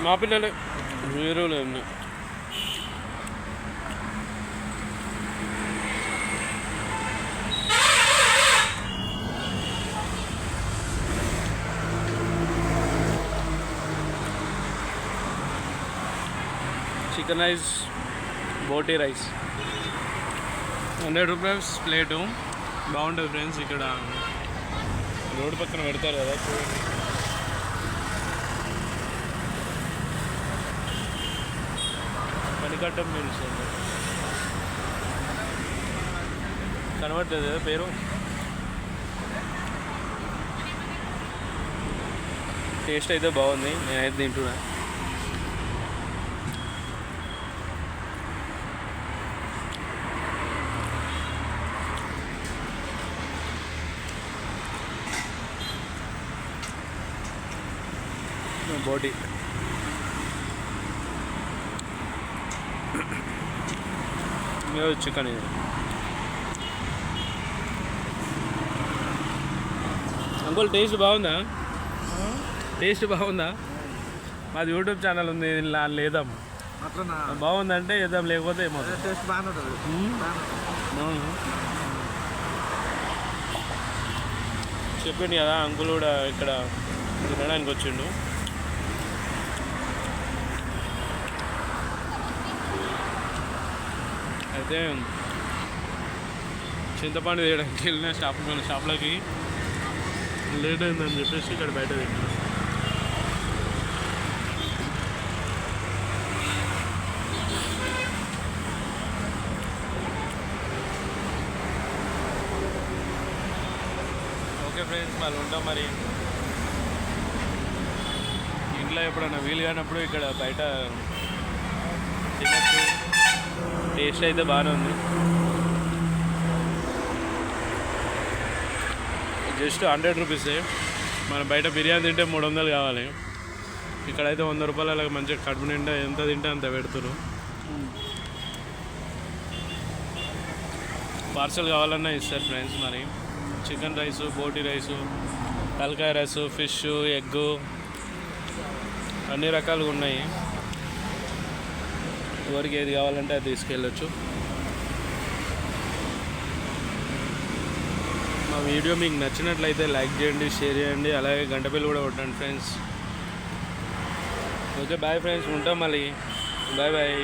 మా పిల్లలే వేరే లేదు. Chicken rice, boti rice 100 rupees plate. బాగుంటుంది ఫ్రెండ్స్. ఇక్కడ రోడ్డు పక్కన పెడతారు కదా, చూడండి. పనికట్టం మీల్స్ కనబడుతుంది కదా పేరు. టేస్ట్ అయితే బాగుంది, నేనైతే తింటున్నా. బోటీ చికెన్. ఇది అంకుల్ టేస్ట్ బాగుందా? టేస్ట్ బాగుందా? మాది యూట్యూబ్ ఛానల్ ఉంది, లేదాం. బాగుందంటే చేద్దాం, లేకపోతే ఏమో. టేస్ట్ బాగానే ఉంటుంది. చెప్పింది కదా అంకుల్ కూడా ఇక్కడ తినడానికి వచ్చిండు. అయితే చింతపండు తీయడానికి వెళ్ళిన షాప్లోకి లేట్ అయిందని చెప్పేసి ఇక్కడ బయట తిన్నాను. ఓకే ఫ్రెండ్స్, మళ్ళీ ఉంటాం. మరి ఇంట్లో ఎప్పుడన్నా వీలు కానప్పుడు ఇక్కడ బయట తినచ్చు. టేస్ట్ అయితే బాగానే ఉంది. జస్ట్ 100 రూపీసే. మనం బయట బిర్యానీ తింటే 300 కావాలి. ఇక్కడైతే 100 రూపాయలు అలాగ మంచిగా కడుపు నిండా ఎంత తింటే అంత పెడుతురు. పార్సల్ కావాలన్నా ఇస్తారు ఫ్రెండ్స్. మరి చికెన్ రైసు, బోటీ రైసు, తలకాయ రైసు, ఫిష్, ఎగ్గు అన్ని రకాలుగా ఉన్నాయి. ఎవరికి ఏది కావాలంటే అది తీసుకెళ్ళచ్చు. మా వీడియో మీకు నచ్చినట్లయితే లైక్ చేయండి, షేర్ చేయండి, అలాగే గంట బిల్ కూడా కొట్టండి ఫ్రెండ్స్. ఓకే బాయ్ ఫ్రెండ్స్, ఉంటాం మళ్ళీ. Bye bye.